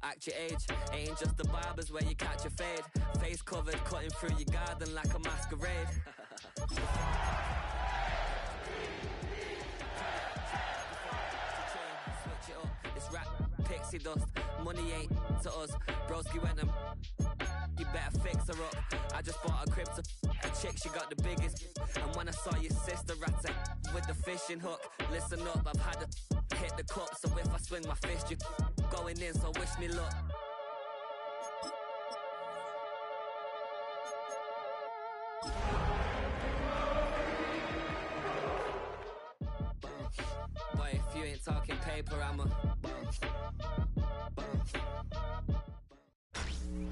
Act your age, ain't just the barbers where you catch a fade. Face covered, cutting through your garden like a masquerade. Switch it up, it's rap, pixie dust. Money ain't to us, broski went and you better fix her up. I just bought a crib to a chick, she got the biggest. And when I saw your sister rat with the fishing hook, listen up, I've had to hit the cup. So if I swing my fist, you going in, so wish me luck. Boy, if you ain't talking paper, I'm a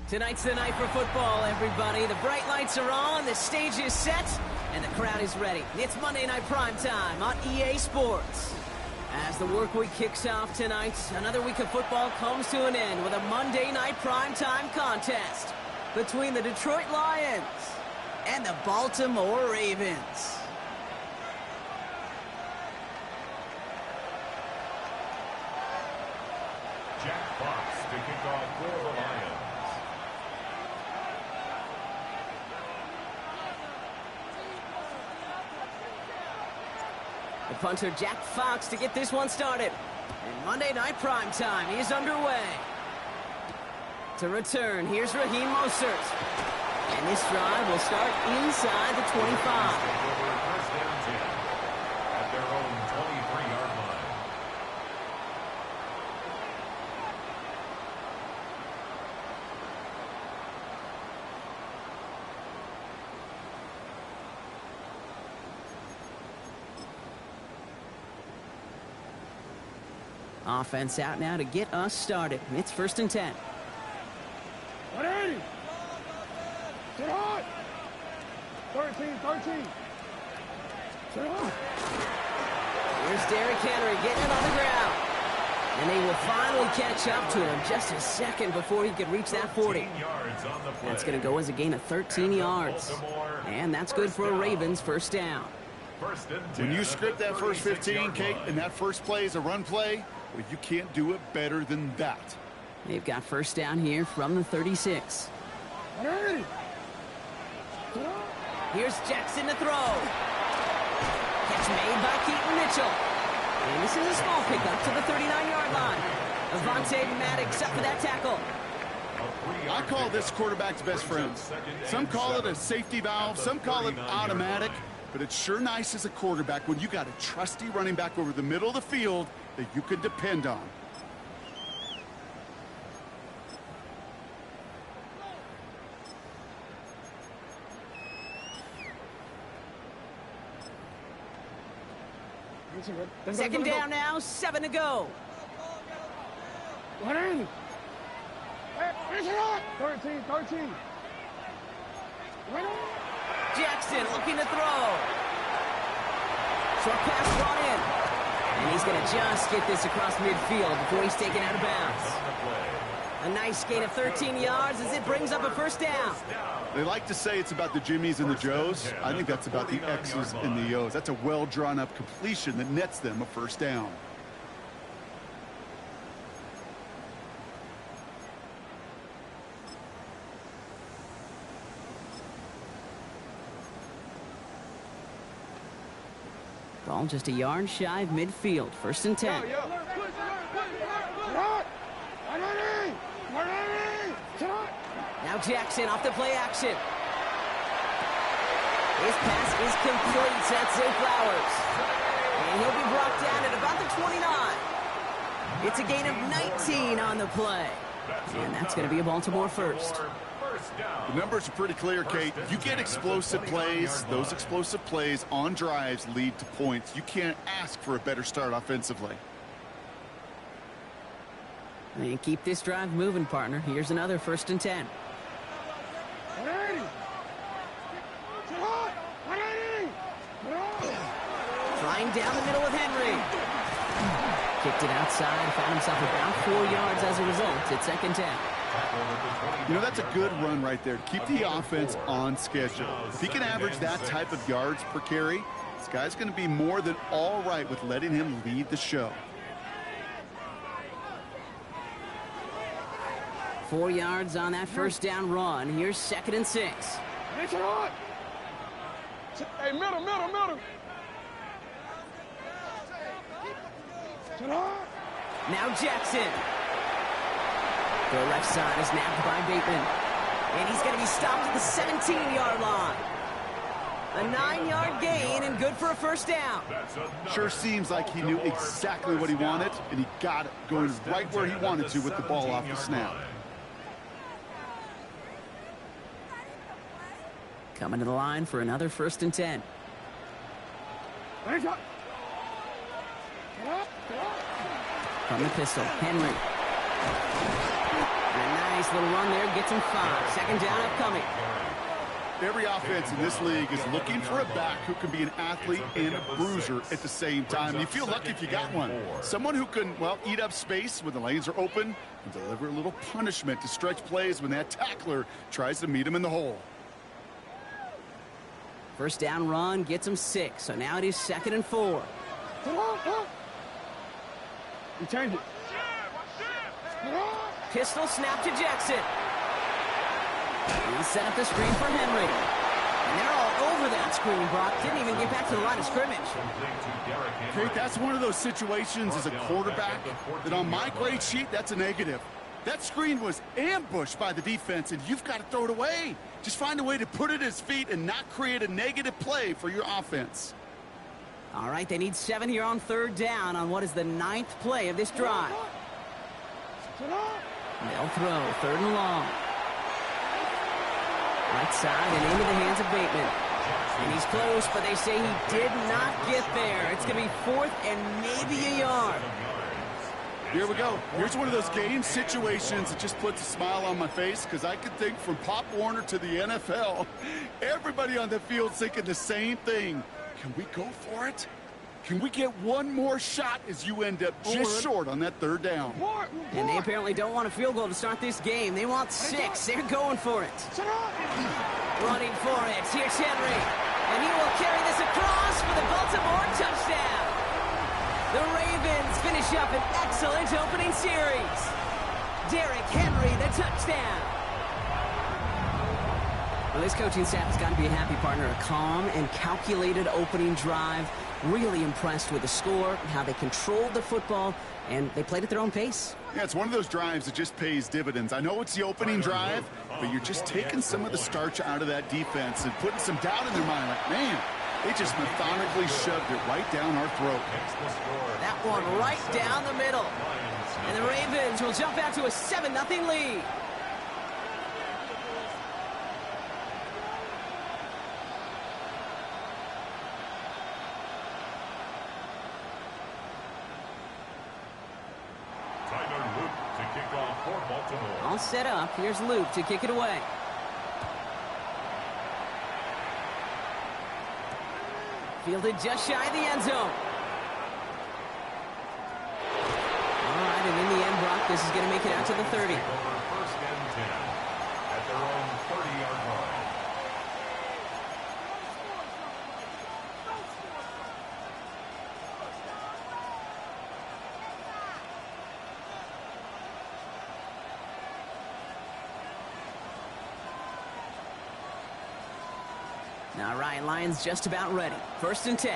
Tonight's the night for football, everybody. The bright lights are on, the stage is set, and the crowd is ready. It's Monday Night Primetime on EA Sports. As the work week kicks off tonight, another week of football comes to an end with a Monday Night Primetime contest between the Detroit Lions and the Baltimore Ravens. Jack Fox to kick off for the Lions. The punter, Jack Fox, to get this one started. And Monday Night Primetime is underway. To return, here's Raheem Mostert. And this drive will start inside the 25. First down 10 at their own 23-yard line. Offense out now to get us started. It's 1st and 10. 180. Sit hot. 13. Sit hot. Here's Derrick Henry getting it on the ground. And they will finally catch up to him just a second before he could reach that 40. That's going to go as a gain of 13 yards. And that's good for a Ravens first down. When you script that first 15, Kate, and that first play is a run play, well, you can't do it better than that. They've got first down here from the 36. 180. Here's Jackson to throw. Catch made by Keaton Mitchell. And this is a small pickup to the 39-yard line. Avonte Maddox up for that tackle. I call this quarterback's best friend. Some call it a safety valve, some call it automatic, but it's sure nice as a quarterback when you got a trusty running back over the middle of the field that you can depend on. Second down now, 7 to go. 180. 13. Jackson looking to throw. Short pass brought in. And he's going to just get this across midfield before he's taken out of bounds. A nice gain of 13 yards as it brings up a first down. They like to say it's about the Jimmies and the Joes. I think that's about the X's and the O's. That's a well-drawn-up completion that nets them a first down. Ball just a yard shy of midfield. 1st and 10. Now Jackson off the play action. His pass is complete. That's Zay Flowers. And he'll be brought down at about the 29. It's a gain of 19 on the play. And that's going to be a Baltimore first. The numbers are pretty clear, Kate. You get explosive plays. Those explosive plays on drives lead to points. You can't ask for a better start offensively. And keep this drive moving, partner. Here's another 1st and 10. 180. Flying down the middle with Henry. Kicked it outside, found himself about 4 yards as a result. It's 2nd 10. You know, that's a good run right there. Keep the offense on schedule. If he can average that type of yards per carry, this guy's going to be more than all right with letting him lead the show. 4 yards on that 1st down run. Here's 2nd and 6. Hey, middle. Now Jackson. The left side is nabbed by Bateman. And he's going to be stopped at the 17-yard line. A 9-yard gain and good for a 1st down. Sure seems like he knew exactly what he wanted, and he got it going right where he wanted to with the ball off the snap. Coming to the line for another 1st and 10. From the pistol, Henry. And a nice little run there, gets him 5. 2nd down upcoming. Every offense in this league is looking for a back who can be an athlete and a bruiser at the same time. You feel lucky if you got one. Someone who can, well, eat up space when the lanes are open and deliver a little punishment to stretch plays when that tackler tries to meet him in the hole. 1st down run gets him 6. So now it is 2nd and 4. You change it. Pistol snap to Jackson. He set up the screen for Henry. And they're all over that screen, Brock. Didn't even get back to the line of scrimmage. Kate, that's one of those situations as a quarterback that on my grade sheet, that's a negative. That screen was ambushed by the defense, and you've got to throw it away. Just find a way to put it at his feet and not create a negative play for your offense. All right, they need 7 here on 3rd down on what is the 9th play of this drive. They'll throw 3rd and long. Right side and into the hands of Bateman. And he's close, but they say he did not get there. It's going to be 4th and maybe a yard. Here we go. Here's one of those game situations that just puts a smile on my face because I can think from Pop Warner to the NFL, everybody on the field's thinking the same thing. Can we go for it? Can we get one more shot as you end up just short on that 3rd down? And they apparently don't want a field goal to start this game. They want 6. They're going for it. Running for it. Here's Henry. And he will carry this across for the Baltimore touchdown. The Ravens finish up an excellent opening series. Derrick Henry, the touchdown. Well, this coaching staff has got to be a happy partner. A calm and calculated opening drive. Really impressed with the score, how they controlled the football, and they played at their own pace. Yeah, it's one of those drives that just pays dividends. I know it's the opening drive, but you're just taking some of the starch out of that defense and putting some doubt in their mind. Like, man, they just methodically shoved it right down our throat. That one right down the middle. And the Ravens will jump out to a 7-0 lead. All set up. Here's Luke to kick it away. Fielded just shy of the end zone. All right, and in the end, Brock, this is going to make it out to the 30. 1st and 10 at their own 30-yard line. Now Ryan Lyons just about ready. 1st and 10.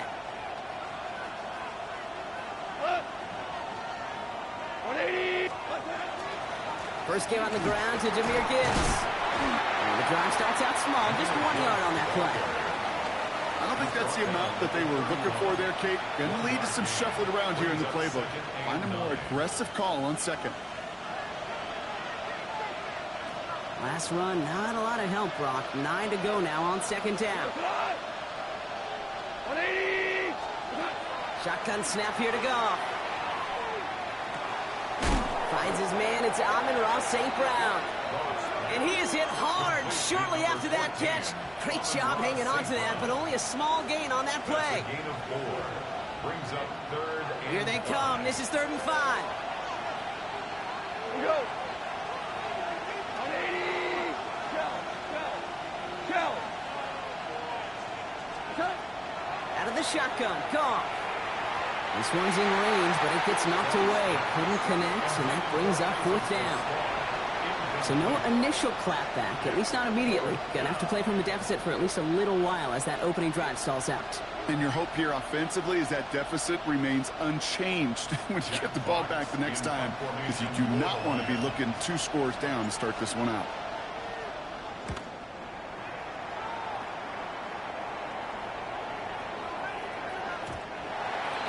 180. First game on the ground to Jahmyr Gibbs. And the drive starts out small, just 1 yard on that play. don't think that's the amount that they were looking for there, Kate. Going to lead to some shuffling around here in the playbook. Find a more aggressive call on second. Last run, not a lot of help, Brock. 9 to go now on second down. 180. Shotgun snap here to go. Finds his man, it's Amon-Ra St. Brown. And he is hit hard shortly after that catch. Great job hanging on to that, but only a small gain on that play. Gain of 4. Brings up third and Here they come. This is 3rd and 5. Here we go. 180. Go. Okay. Out of the shotgun, Goff. This one's in range, but it gets knocked away. Couldn't connect, and that brings up 4th down. So no initial clapback, at least not immediately. Gonna have to play from the deficit for at least a little while as that opening drive stalls out. And your hope here offensively is that deficit remains unchanged when you get the ball back the next time, because you do not want to be looking 2 scores down to start this one out.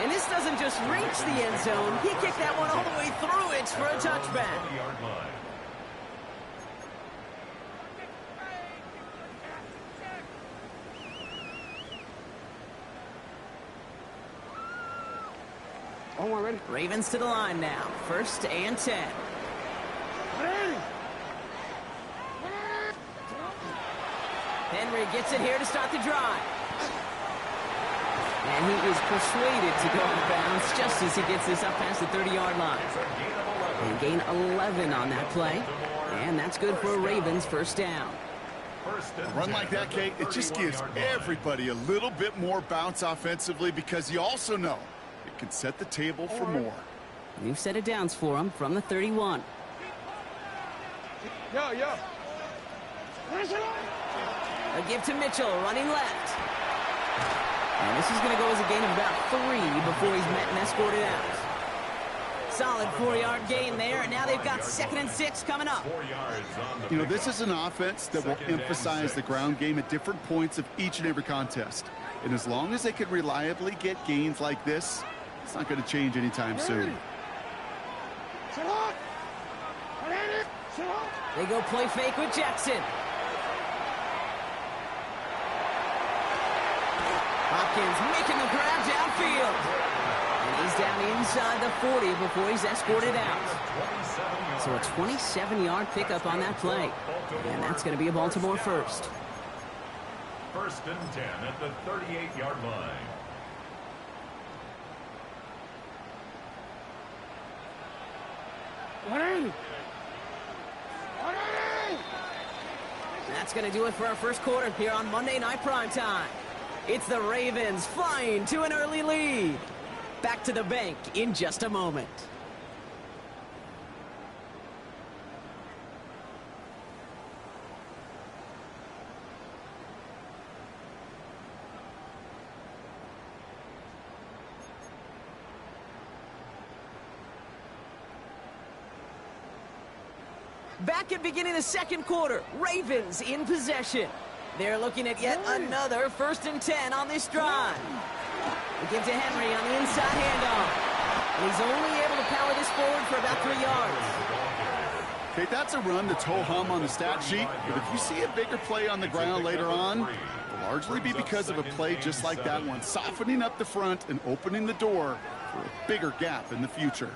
And this doesn't just reach the end zone. He kicked that one all the way through it for a touchback. 20-yard line. Oh, we're ready. Ravens to the line now. 1st and 10. 180. Henry gets it here to start the drive. And he is persuaded to go out of bounds just as he gets this up past the 30-yard line. And gain 11 on that play. And that's good for a Ravens 1st down. A run like that, Kate, it just gives everybody a little bit more bounce offensively, because you also know it can set the table for more. New set of downs for him from the 31. Yo. A give to Mitchell, running left. And this is going to go as a gain of about 3 before he's met and escorted out. Solid 4-yard gain there, and now they've got 2nd and 6 coming up. 4 yards on the You know, this is an offense that will emphasize the ground game at different points of each and every contest. And as long as they can reliably get gains like this, it's not going to change anytime soon. Sit up. 180. Sit up. They go play fake with Jackson. Hopkins making the grab downfield. And he's down inside the 40 before he's escorted out. So a 27-yard pickup on that play. And that's going to be a Baltimore 1st. 1st and 10 at the 38-yard line. That's going to do it for our 1st quarter here on Monday Night Primetime. It's the Ravens flying to an early lead. Back to the bank in just a moment. Back at beginning of the 2nd quarter, Ravens in possession. They're looking at yet another 1st and 10 on this drive. They give to Henry on the inside handoff. And he's only able to power this forward for about 3 yards. Okay, that's a run that's ho-hum on the stat sheet, but if you see a bigger play on the ground later on, it'll largely be because of a play just like that one, softening up the front and opening the door for a bigger gap in the future.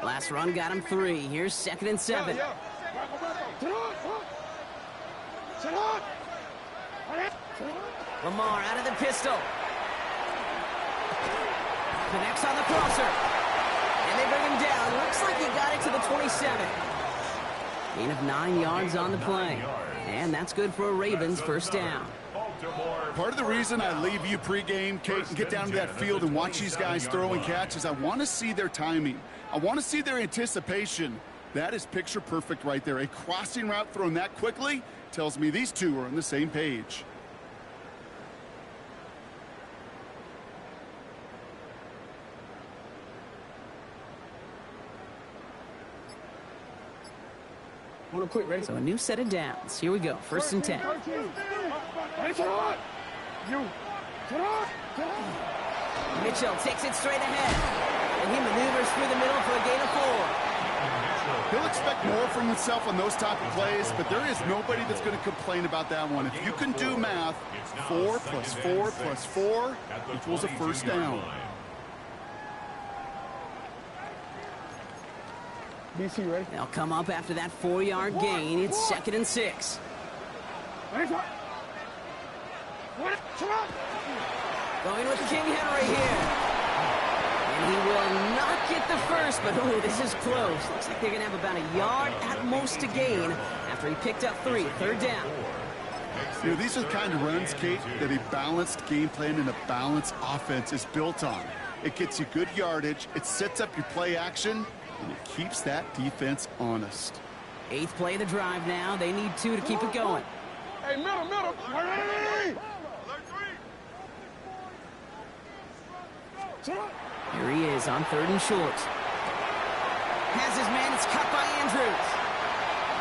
Last run got him 3. Here's 2nd and 7. Sit up. Lamar out of the pistol. Connects on the crosser. And they bring him down. Looks like he got it to the 27. Gain of 9 yards on the play. And that's good for a Ravens 1st down. Part of the reason I leave you pregame, Kate, and get down to that field and watch these guys throw and catch is I want to see their timing. I want to see their anticipation. That is picture perfect right there. A crossing route thrown that quickly tells me these two are on the same page. to quit. Ready? So a new set of downs. Here we go. 1st and 10. Ready, set up. You. Set up. Set up. Mitchell takes it straight ahead. And he maneuvers through the middle for a gain of 4. He'll expect more from himself on those type of plays, but there is nobody that's going to complain about that one. If you can do math, 4 plus 4 plus 4 equals a first down. BC, ready? They'll come up after that 4-yard gain. It's 2nd and 6. Ready, set. Set up. Going with King Henry here. And he will not get the first, but oh, this is close. Looks like they're going to have about a yard at most to gain after he picked up 3. 3rd down. You know, these are the kind of runs, Kate, that a balanced game plan and a balanced offense is built on. It gets you good yardage, it sets up your play action, and it keeps that defense honest. 8th play of the drive now. They need 2 to keep it going. Hey, middle. Ready? Set up. Here he is on 3rd and short. Has his man. It's cut by Andrews.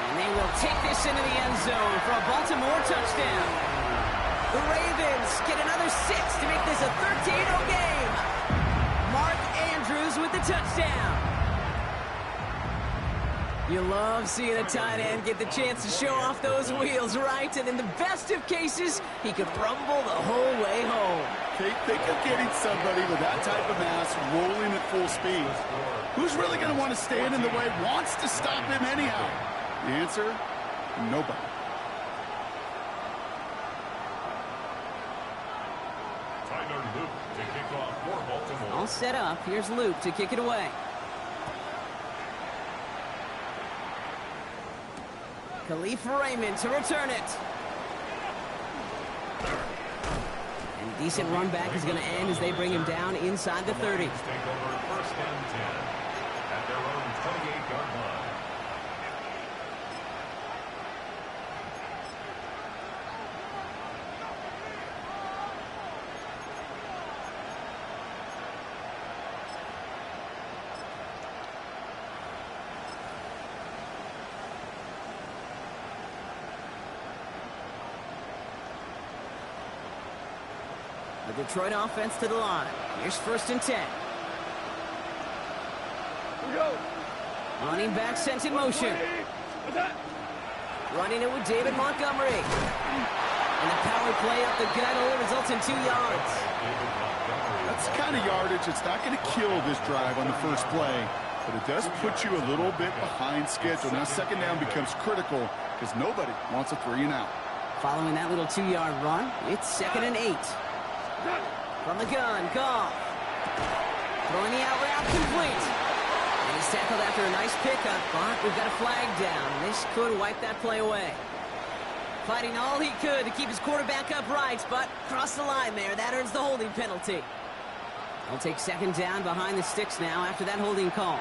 And they will take this into the end zone for a Baltimore touchdown. The Ravens get another 6 to make this a 13-0 game. Mark Andrews with the touchdown. You love seeing a tight end get the chance to show off those wheels, right? And in the best of cases, he could rumble the whole way home. Think of getting somebody with that type of mass rolling at full speed. Who's really going to want to stand in the way, wants to stop him anyhow? The answer, nobody. Tyler Luke to kick off for Baltimore. All set up. Here's Luke to kick it away. Khalif Raymond to return it. And decent run back is going to end as they bring him down inside the 30. Take over 1st and 10 at their own 28-yard line. The Detroit offense to the line. Here's 1st and 10. Running back sent in motion. Running it with David Montgomery. And the power play up the gut only results in 2 yards. That's the kind of yardage that's not going to kill this drive on the first play, but it does put you a little bit behind schedule. Now 2nd down becomes critical because nobody wants a 3 and out. Following that little 2-yard run, it's 2nd and 8. From the gun, Goff. Throwing the out route complete. And he's tackled after a nice pickup, but we've got a flag down. This could wipe that play away. Fighting all he could to keep his quarterback upright, but crossed the line there. That earns the holding penalty. He'll take 2nd down behind the sticks now after that holding call.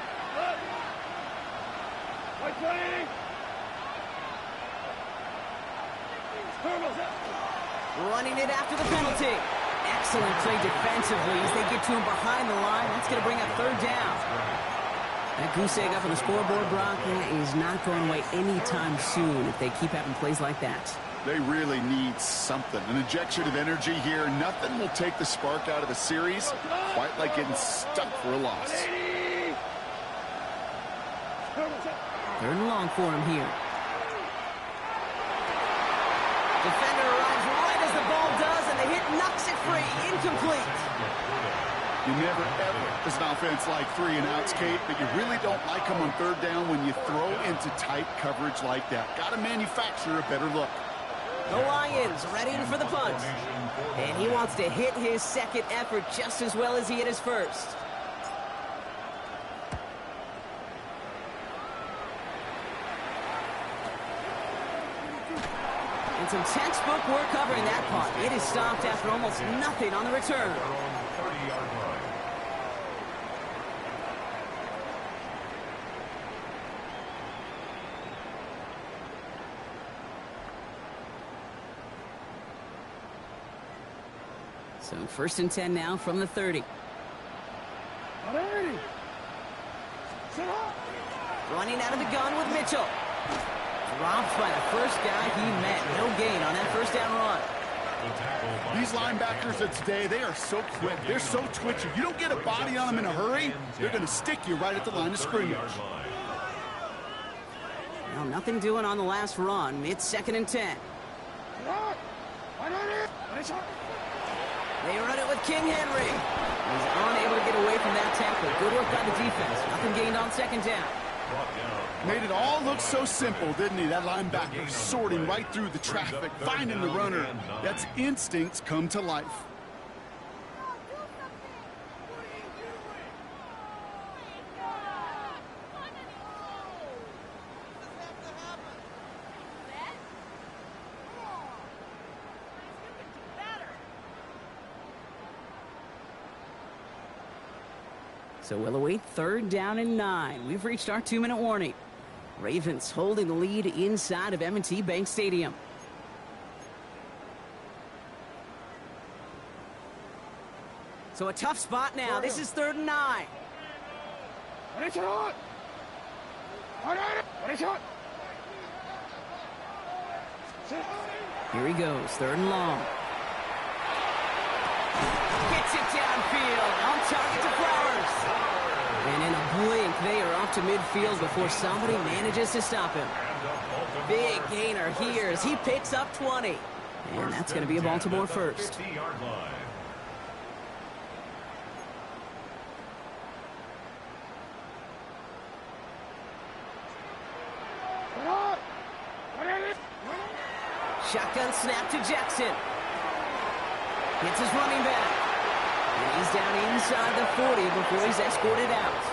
Running it after the penalty. Excellent play defensively as they get to him behind the line. That's going to bring up 3rd down. That goose egg up on the scoreboard, Brock, that is not going away anytime soon if they keep having plays like that. They really need something. An injection of energy here. Nothing will take the spark out of the series quite like getting stuck for a loss. 3rd and long for him here. Defender arrives right as the ball does, and the hit knocks it free. Incomplete. You never, ever, as an offense, like 3 and outs, Kate, but you really don't like them on 3rd down when you throw into tight coverage like that. Got to manufacture a better look. The Lions ready for the punt. And he wants to hit his 2nd effort just as well as he hit his 1st. And some textbook work covering that punt. It is stopped after almost nothing on the return. 30-yard line. So 1st and 10 now from the 30. Running out of the gun with Mitchell. Dropped by the first guy he met. No gain on that first down run. These linebackers of today, they are so quick. They're so twitchy. You don't get a body on them in a hurry, they're going to stick you right at the line of scrimmage. Well, nothing doing on the last run. It's 2nd and 10. They run it with King Henry. He's unable to get away from that tackle. Good work by the defense. Nothing gained on 2nd down. Made it all look so simple, didn't he? That linebacker sorting right through the traffic, finding the runner. That's instincts come to life. So we'll await 3rd down and 9. We've reached our 2-minute warning. Ravens holding the lead inside of M&T Bank Stadium. So a tough spot now. This is 3rd and 9. Here he goes, 3rd and long. Gets it downfield, on target to Flowers. And in a blink, they are off to midfield before somebody manages to stop him. Big gainer here as he picks up 20. And that's going to be a Baltimore first. Shotgun snap to Jackson. Hits his running back. And he's down inside the 40 before he's escorted out.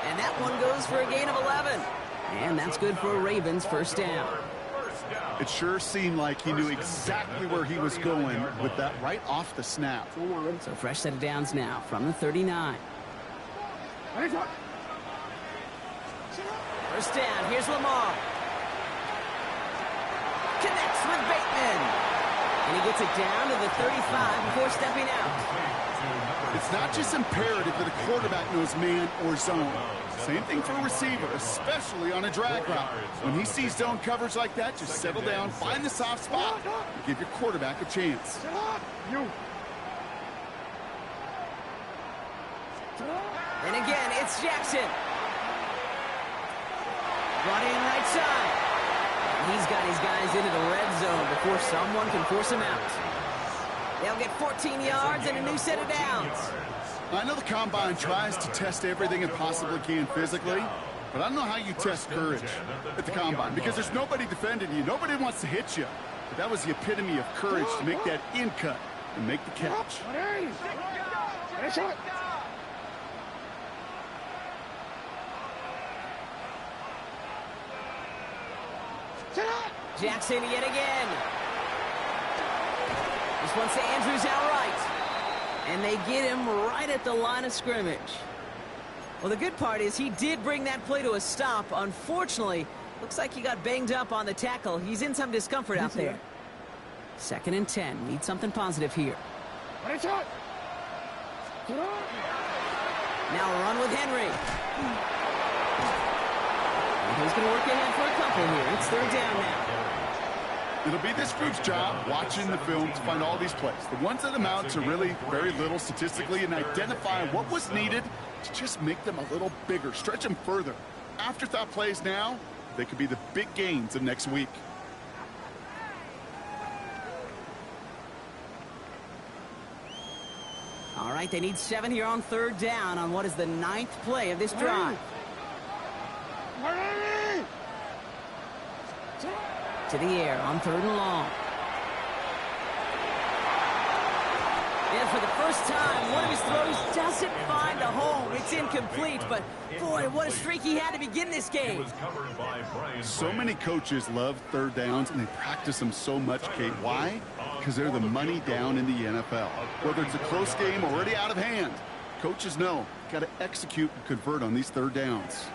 And that one goes for a gain of 11. And that's good for a Ravens first down. It sure seemed like he knew exactly where he was going with that right off the snap. So fresh set of downs now from the 39. First down, here's Lamar. Connects with Bateman. And he gets it down to the 35 before stepping out. It's not just imperative that a quarterback knows man or zone. Same thing for a receiver, especially on a drag route. When he sees zone coverage like that, just settle down, find the soft spot, and give your quarterback a chance. And again, it's Jackson. Brought in right side. He's got his guys into the red zone before someone can force him out. They'll get 14 yards and a new set of downs. I know the Combine tries to test everything it possibly can physically, but I don't know how you test courage at the Combine because there's nobody defending you. Nobody wants to hit you. But that was the epitome of courage to make that in cut and make the catch. Jackson yet again. This one's to Andrews outright. And they get him right at the line of scrimmage. Well, the good part is he did bring that play to a stop. Unfortunately, looks like he got banged up on the tackle. He's in some discomfort out there. 2nd and 10. Need something positive here. Now a run with Henry. And he's going to work ahead for a couple here. It's 3rd down now. It'll be this group's job watching the film to find all these plays. The ones that amount to really very little statistically and identify what was needed to just make them a little bigger, stretch them further. Afterthought plays now, they could be the big gains of next week. All right, they need 7 here on 3rd down on what is the 9th play of this drive. To the air on 3rd and long. And for the first time, one of his throws doesn't find a home. It's incomplete, but boy, what a streak he had to begin this game. So many coaches love 3rd downs, and they practice them so much, Kate. Why? Because they're the money down in the NFL. Whether it's a close game or already out of hand, coaches know got to execute and convert on these 3rd downs.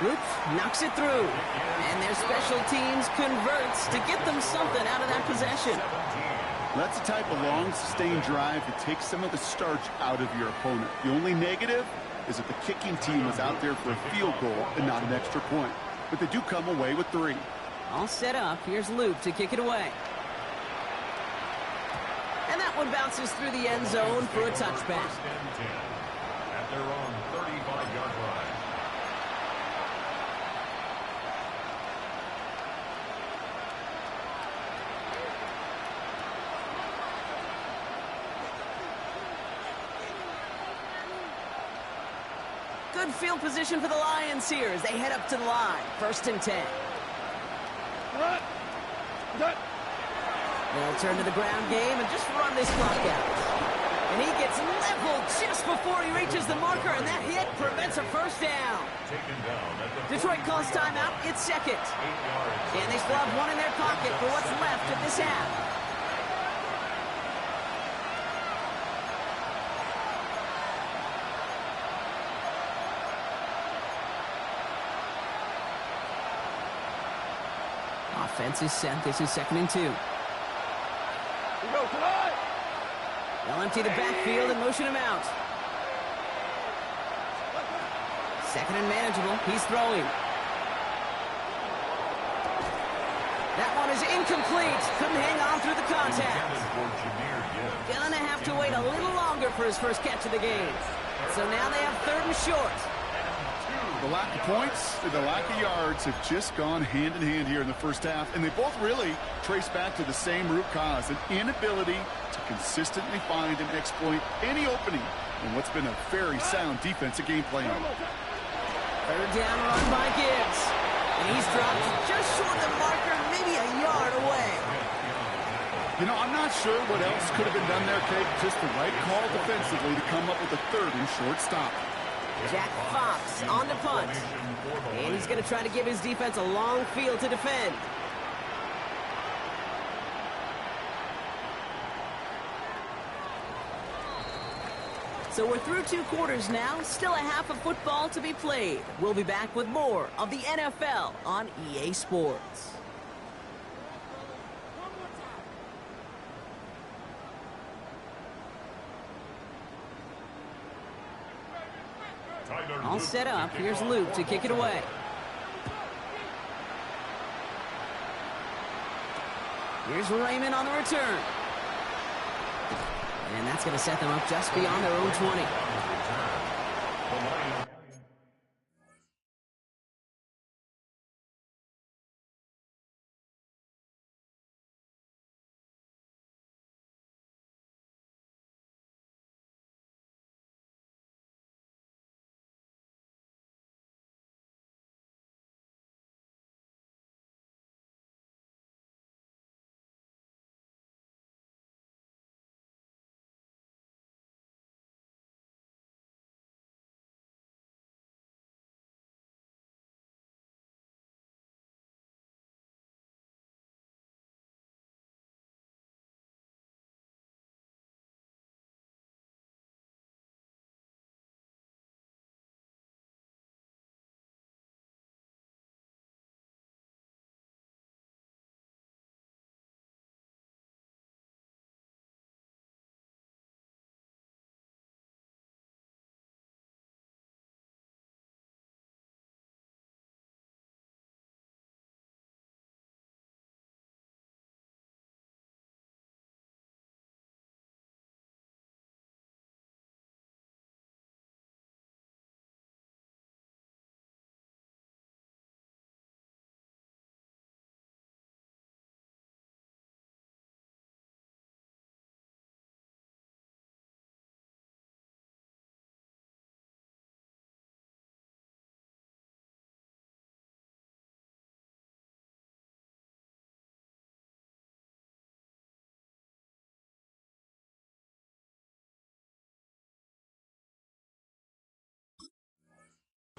Oops, knocks it through. And their special teams converts to get them something out of that possession. That's the type of long, sustained drive that takes some of the starch out of your opponent. The only negative is that the kicking team was out there for a field goal and not an extra point. but they do come away with 3. All set up. Here's Luke to kick it away. And that one bounces through the end zone for a touchback. First and 10 at their own 35-yard line. Good field position for the Lions here as they head up to the line. First and 10. They'll turn to the ground game and just run this clock out. And he gets leveled just before he reaches the marker, and that hit prevents a first down. Taken down at the Detroit calls timeout. It's second. 8 yards. And they still have one in their pocket for what's left of this half. Offense is set. This is 2nd and 2. They'll empty the backfield and motion him out. 2nd and manageable. He's throwing. That one is incomplete. Couldn't hang on through the contact. Gonna have to wait a little longer for his first catch of the game. So now they have 3rd and short. The lack of points and the lack of yards have just gone hand in hand here in the first half, and they both really trace back to the same root cause, an inability to consistently find and exploit any opening in what's been a very sound defensive game plan. 3rd down run by Gibbs. And he's dropped just short of the marker, maybe a yard away. You know, I'm not sure what else could have been done there, Kate. Just the right call defensively to come up with a 3rd and short stop. Jack Fox on the punt. And he's going to try to give his defense a long field to defend. So we're through 2 quarters now. Still a half of football to be played. We'll be back with more of the NFL on EA Sports. All set up. Here's Luke to kick it away. Here's Raymond on the return. And that's going to set them up just beyond their own 20.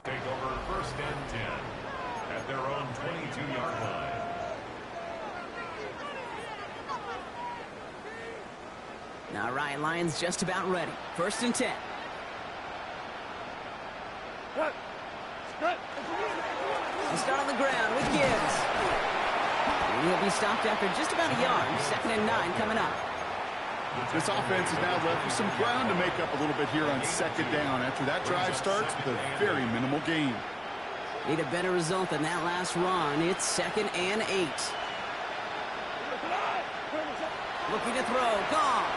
Take over 1st and 10 at their own 22-yard line. Now Ryan Lyons just about ready. 1st and 10. He'll start on the ground with Gibbs. And he'll be stopped after just about a yard. 2nd and 9 coming up. This offense is now left with some ground to make up a little bit here on 2nd down after that drive starts with a very minimal gain. Need a better result than that last run. It's 2nd and 8. Looking to throw. Gone.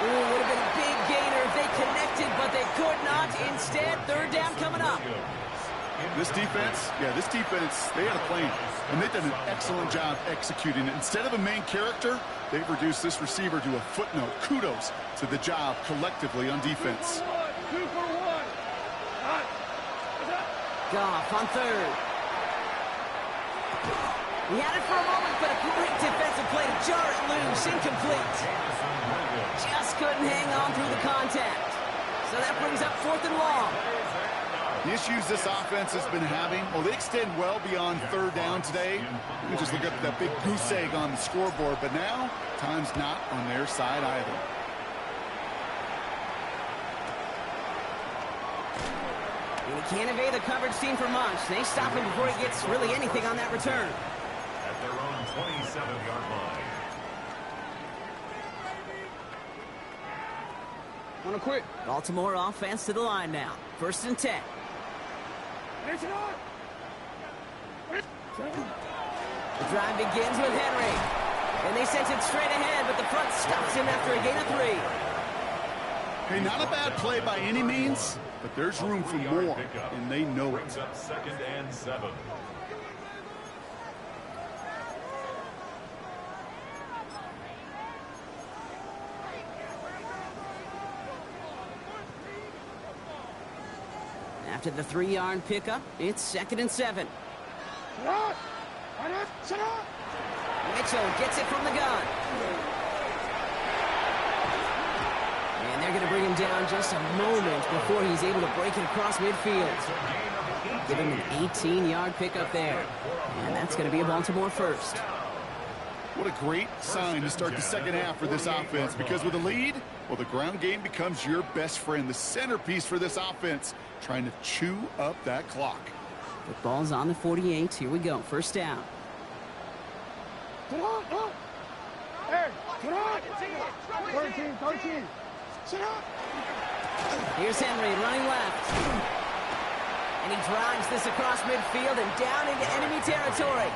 Ooh, would have been a big gainer if they connected, but they could not. Instead, 3rd down coming up. This defense, they had a plan, and they've done an excellent job executing it. Instead of a main character, they've reduced this receiver to a footnote. Kudos to the job collectively on defense. 2 for 1. Goff on 3rd. He had it for a moment, but a great defensive play to jar it loose. Incomplete. Just couldn't hang on through the contact. So that brings up 4th and long. The issues this offense has been having, well, they extend well beyond 3rd down today. You can just look up that big goose egg on the scoreboard, but now time's not on their side either. And he can't evade the coverage team for much. They stop him before he gets really anything on that return. At their own 27-yard line. Wanna quit? Baltimore offense to the line now. 1st and 10. The drive begins with Henry. And they sent it straight ahead, but the front stops him after a gain of 3. Hey, not a bad play by any means, but there's room for more, and they know it. 2nd and 7. After the 3-yard pickup, it's 2nd and 7. Mitchell gets it from the gun. And they're going to bring him down just a moment before he's able to break it across midfield. Give him an 18-yard pickup there. And that's going to be a Baltimore 1st. What a great sign to start the 2nd half for this offense, because with a lead, well, the ground game becomes your best friend, the centerpiece for this offense, trying to chew up that clock. The ball's on the 48. Here we go. 1st down. Hey, 13. Here's Henry running left. And he drives this across midfield and down into enemy territory.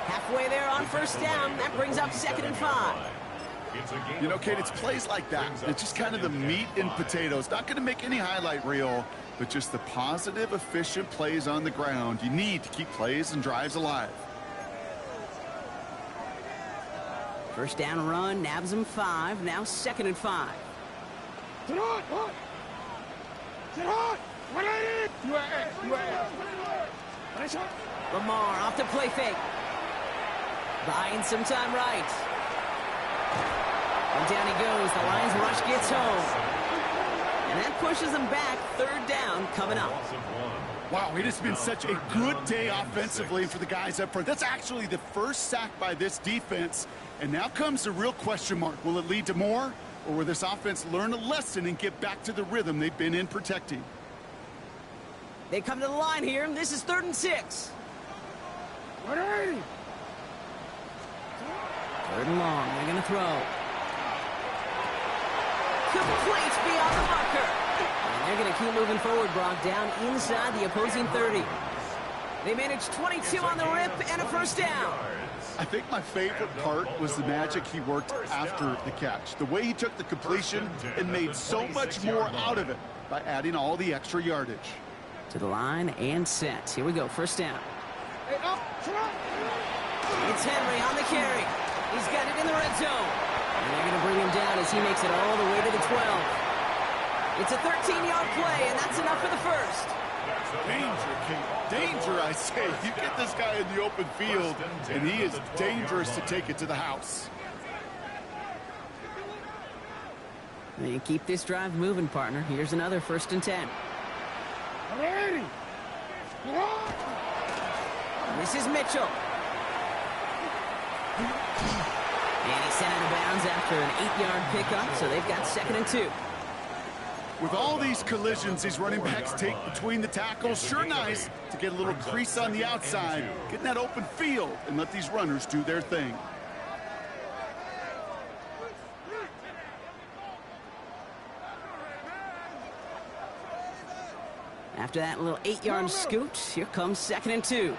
Halfway there on 1st down. That brings up 2nd and 5. You know, Kate, it's plays like that. It's just kind of the meat and potatoes. Not going to make any highlight reel, but just the positive, efficient plays on the ground. You need to keep plays and drives alive. 1st down run, nabs him 5. Now 2nd and 5. Lamar off the play fake. Buying some time right. And down he goes. The Lions rush gets home. And that pushes them back. 3rd down coming up. Wow, it has been such a good day offensively for the guys up front. That's actually the 1st sack by this defense. And now comes the real question mark. Will it lead to more? Or will this offense learn a lesson and get back to the rhythm they've been in protecting? They come to the line here. This is 3rd and 6. 180. 3rd and long. They're going to throw. Complete beyond the marker. And they're going to keep moving forward, Brock, down inside the opposing 30. They managed 22 on the rip and a 1st down. I think my favorite part was the magic he worked after the catch. The way he took the completion and made so much more out of it by adding all the extra yardage. To the line and set. Here we go. 1st down. It's Henry on the carry. He's got it in the red zone. And they're going to bring him down as he makes it all the way to the 12. It's a 13-yard play, and that's enough for the 1st. Danger, Kate. Danger, I say. You get this guy in the open field, and he is dangerous to take it to the house. They keep this drive moving, partner. Here's another 1st and 10. 180. This is Mitchell. And he's sent out of bounds after an 8-yard pickup, so they've got 2nd and 2. With all these collisions these running backs take between the tackles, sure nice to get a little crease on the outside, get in that open field, and let these runners do their thing. After that little 8-yard scoot, here comes 2nd and 2.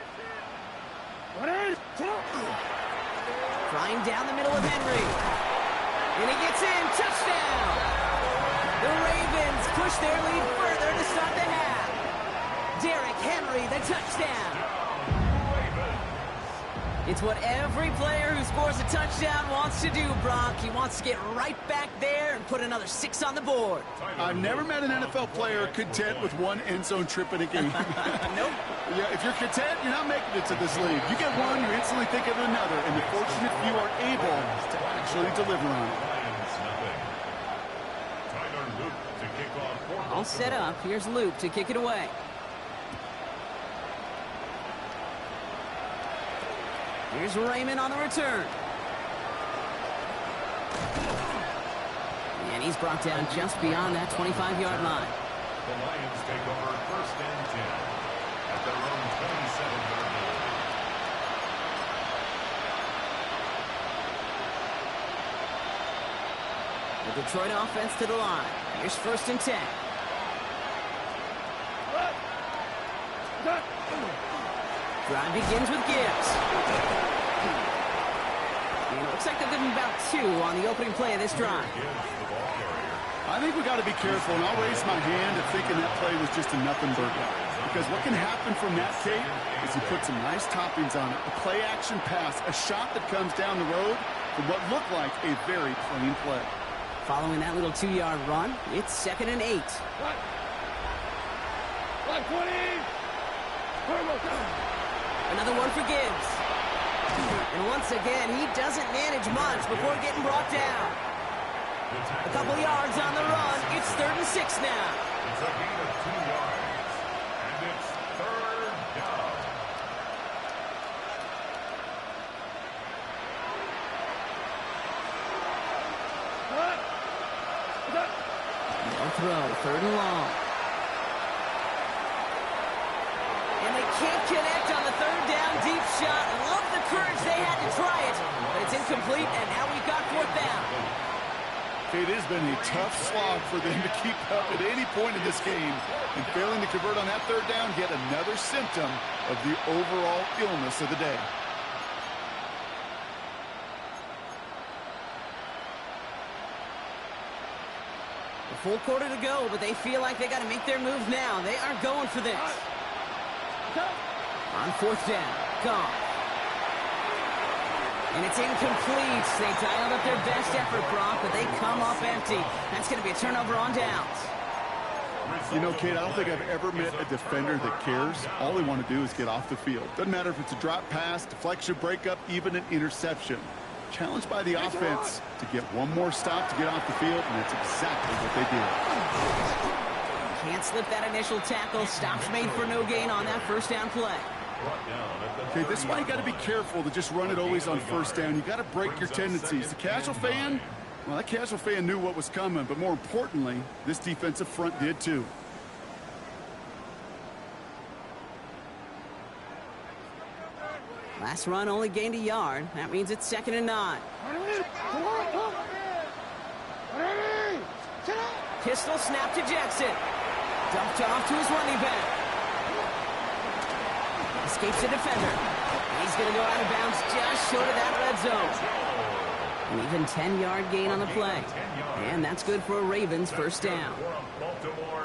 Flying down the middle of Henry. And he gets in. Touchdown! The Ravens push their lead further to start the half. Derrick Henry, the touchdown. It's what every player who scores a touchdown wants to do, Brock. He wants to get right back there and put another 6 on the board. I've never met an NFL player content with one end zone trip in a game. Nope. Yeah, if you're content, you're not making it to this league. You get one, you instantly think of another, and the fortunate few are able to actually deliver on it. All set up. Here's Luke to kick it away. Here's Raymond on the return. And he's brought down just beyond that 25-yard line. The Lions take over 1st and 10 at their own 27-yard line. The Detroit offense to the line. Here's 1st and 10. Drive begins with Gibbs. And it looks like they're giving about 2 on the opening play of this drive. I think we got to be careful, and I'll raise my hand at thinking that play was just a nothing burger. Because what can happen from that tape is he put some nice toppings on it. A play-action pass, a shot that comes down the road from what looked like a very plain play. Following that little 2-yard run, it's 2nd and 8. Another one for Gibbs. And once again, he doesn't manage much before getting brought down. A couple yards on the run. It's 3rd and 6 now. It's a gain of 2 yards. And it's 3rd down. No throw. 3rd and long. And they can't connect on the 3rd down deep shot. Love the courage they had to try it. But it's incomplete, and now we've got 4th down. It has been a tough slog for them to keep up at any point in this game. And failing to convert on that 3rd down, yet another symptom of the overall illness of the day. A full quarter to go, but they feel like they got to make their move now. They are going for this. On 4th down, gone. And it's incomplete. They dialed up their best effort, Brock, but they come up empty. That's going to be a turnover on downs. You know, Kate, I don't think I've ever met a defender that cares. All they want to do is get off the field. Doesn't matter if it's a drop pass, deflection, breakup, even an interception. Challenged by the offense to get one more stop to get off the field, and that's exactly what they did. Can't slip that initial tackle. Stops made for no gain on that 1st down play. Okay, this is why you got to be careful to just run it always on 1st down. You got to break your tendencies. The casual fan, well, that casual fan knew what was coming, but more importantly, this defensive front did too. Last run only gained a yard. That means it's 2nd and 9. Pistol snap to Jackson. Dumped off to his running back. Escapes the defender. He's going to go out of bounds just short of that red zone. An even 10-yard gain on the play. And that's good for a Ravens 1st down.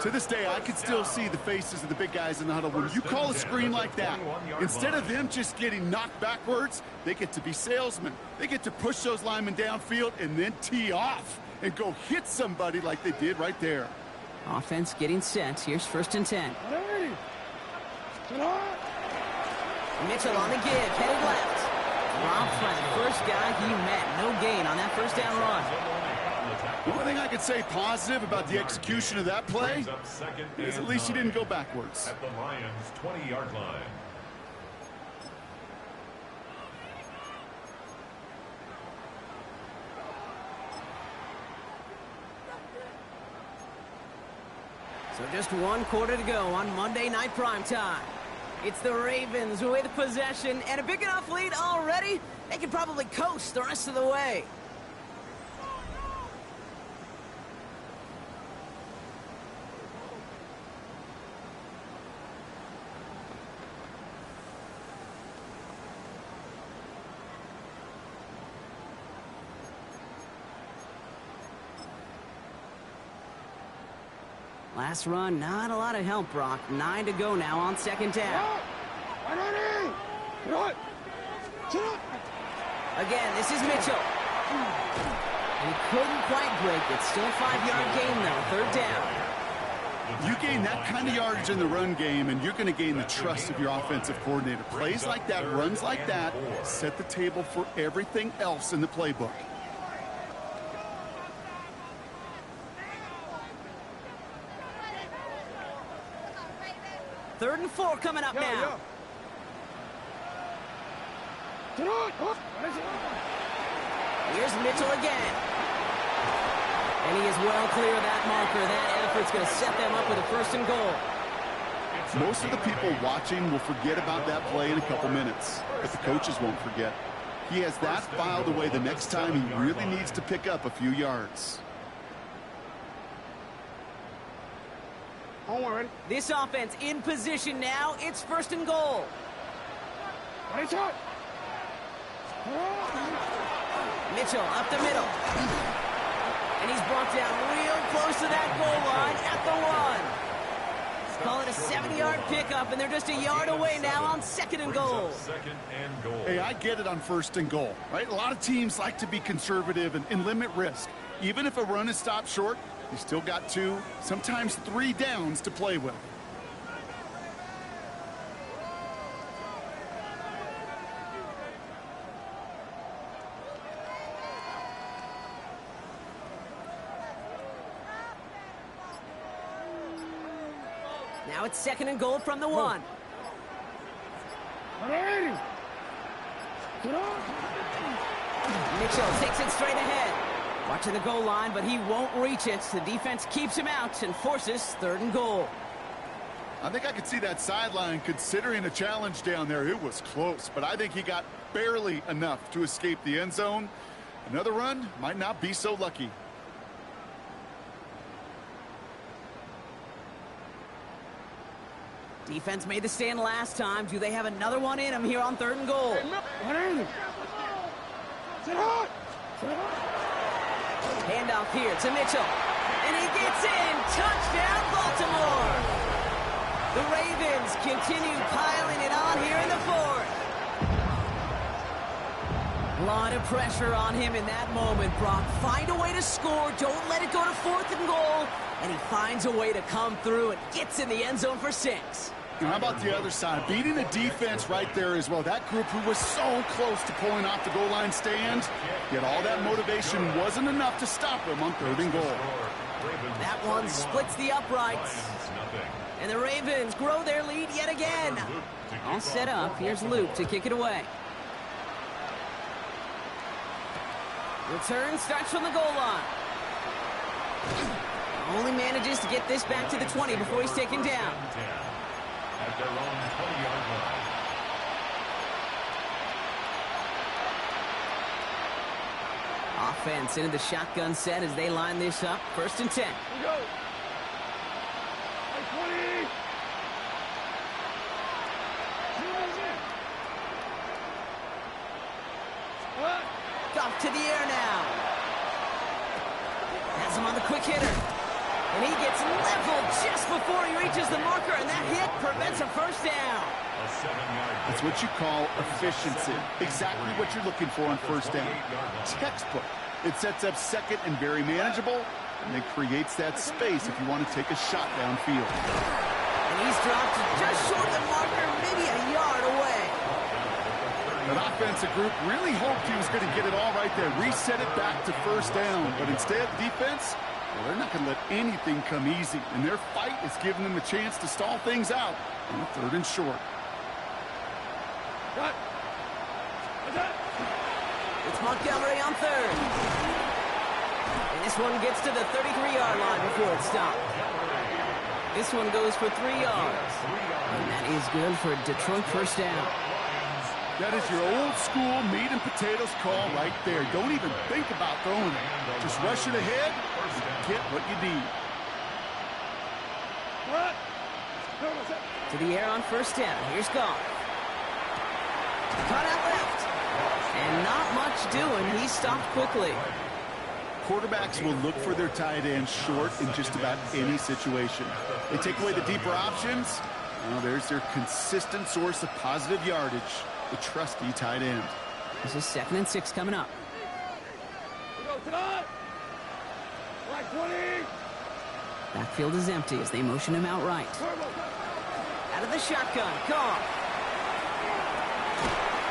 To this day, I can still see the faces of the big guys in the huddle. When you call a screen like that, instead of them just getting knocked backwards, they get to be salesmen. They get to push those linemen downfield and then tee off and go hit somebody like they did right there. Offense getting set. Here's 1st and 10. Mitchell on the give, headed left. Dropped by the first guy he met. No gain on that 1st down run. The only thing I could say positive about the execution of that play is at least he didn't go backwards. At the Lions' 20-yard line. So just 1 quarter to go on Monday Night Primetime. It's the Ravens with possession and a big enough lead already. They can probably coast the rest of the way. Last run, not a lot of help, Brock. 9 to go now on second down. Again, this is Mitchell. He couldn't quite break it. Still a 5-yard gain, though. Third down. You gain that kind of yardage in the run game, and you're going to gain the trust of your offensive coordinator. Plays like that, runs like that, set the table for everything else in the playbook. Third and 4 coming up now. Here's Mitchell again. And he is well clear of that marker. That effort's going to set them up with a first and goal. Most of the people watching will forget about that play in a couple minutes, but the coaches won't forget. He has that filed away the next time he really needs to pick up a few yards. This offense in position now. It's first and goal. Mitchell up the middle. And he's brought down real close to that goal line at the 1. Call it a 7-yard pickup, and they're just a yard away now on second and goal. Hey, I get it on first and goal, right? A lot of teams like to be conservative and limit risk. Even if a run is stopped short, you still got 2, sometimes 3 downs to play with. Now it's second and goal from the 1. Mitchell takes it straight ahead. Watching the goal line, but he won't reach it. The defense keeps him out and forces third and goal. I think I could see that sideline considering a challenge down there. It was close, but I think he got barely enough to escape the end zone. Another run might not be so lucky. Defense made the stand last time. Do they have another one in them here on third and goal? Handoff here to Mitchell. And he gets in. Touchdown, Baltimore. The Ravens continue piling it on here in the 4th. A lot of pressure on him in that moment, Brock. Find a way to score. Don't let it go to 4th and goal. And he finds a way to come through and gets in the end zone for 6. And how about the other side? Beating the defense right there as well. That group who was so close to pulling off the goal line stand, yet all that motivation wasn't enough to stop him on third and goal. That one splits the uprights. And the Ravens grow their lead yet again. All set up. Here's Luke to kick it away. Return starts from the goal line. Only manages to get this back to the 20 before he's taken down. At their own 20-yard line. Offense into the shotgun set as they line this up. First and 10. Here we go. 20. Off to the air now. Has him on the quick hitter. And he gets leveled just before he reaches the marker, and that hit prevents a first down. That's what you call efficiency. Exactly what you're looking for on first down. Textbook. It sets up second and very manageable, and then creates that space if you want to take a shot downfield. And he's dropped just short of the marker, maybe a yard away. That offensive group really hoped he was going to get it all right there, reset it back to first down, but instead, defense, well, they're not going to let anything come easy, and their fight is giving them a chance to stall things out on a third and short. It's Montgomery on third. And this one gets to the 33-yard line before it's stopped. This one goes for 3 yards. And that is good for a Detroit first down. That is your old school meat and potatoes call right there. Don't even think about throwing it. Just rush it ahead and get what you need. To the air on first down. Here's Goff. Cut out left. And not much doing. He stopped quickly. quarterbacks will look for their tight end short in just about any situation. They take away the deeper options. Well, there's their consistent source of positive yardage, the trusty tight end. This is 2nd and 6 coming up. Backfield is empty as they motion him out right. Out of the shotgun, Goff.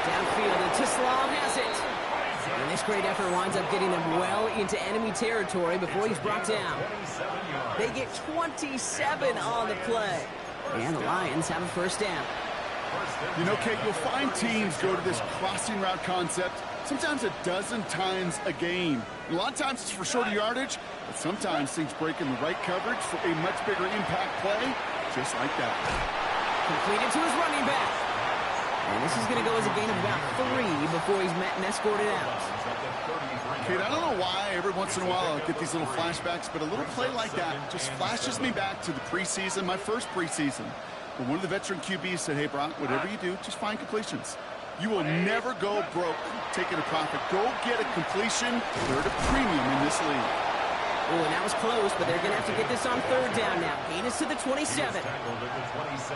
Downfield, and Tislam has it. And this great effort winds up getting them well into enemy territory before he's brought down. They get 27 on the play. And the Lions have a 1st down. You know, Kate, you'll find teams go to this crossing route concept sometimes a dozen times a game. A lot of times it's for shorter yardage, but sometimes things break in the right coverage for a much bigger impact play, just like that. Completed to his running back. And this is going to go as a gain of about 3 before he's met and escorted out. Kate, I don't know why every once in a while I'll get these little flashbacks, but a little play like that just flashes me back to the preseason, my first preseason. But one of the veteran QBs said, hey, Brock, whatever you do, just find completions. You will never go broke taking a profit. Go get a completion. They're at a premium in this league. Oh, and that was close, but they're going to have to get this on 3rd down now. Gain is to the 27.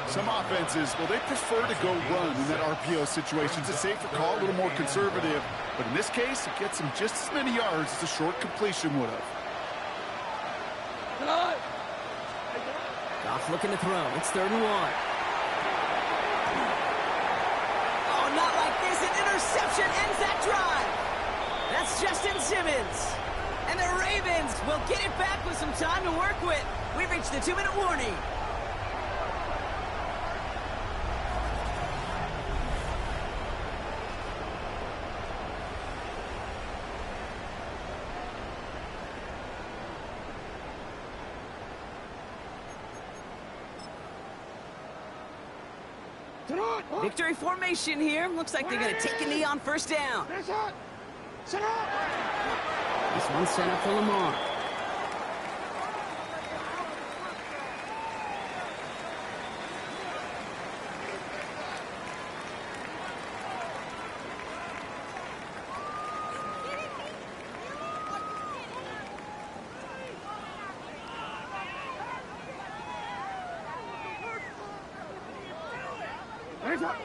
Some offenses, well, they prefer to go run in that RPO situation. It's a safer call, a little more conservative. But in this case, it gets them just as many yards as a short completion would have. Goff looking to throw. It's 3rd and 1. Oh, not like this. An interception ends that drive. That's Justin Simmons. And the Ravens will get it back with some time to work with. We've reached the 2-minute warning. Victory formation here. Looks like they're going to take a knee on 1st down. This one's set up for Lamar.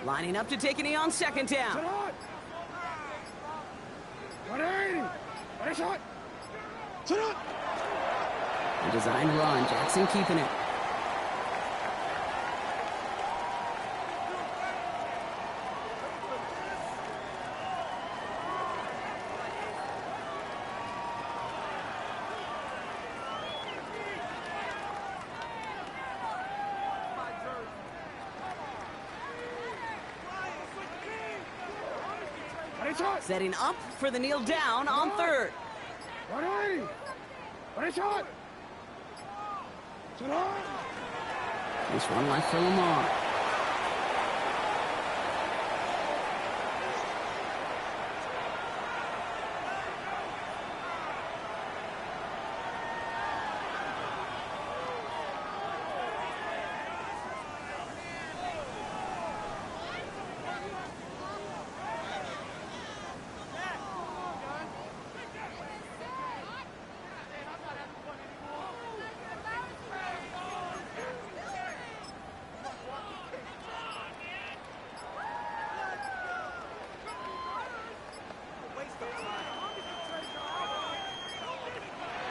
Lining up to take a knee on 2nd down. A designed run. Jackson keeping it. Setting up for the kneel down on 3rd. This one left for Lamar.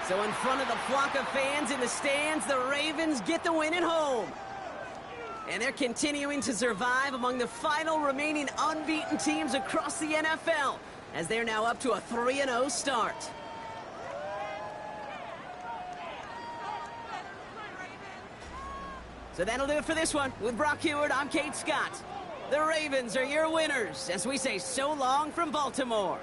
So in front of the flock of fans in the stands, the Ravens get the win at home. And they're continuing to survive among the final remaining unbeaten teams across the NFL, as they're now up to a 3-0 start. So that'll do it for this one. With Brock Heward, I'm Kate Scott. The Ravens are your winners, as we say so long from Baltimore.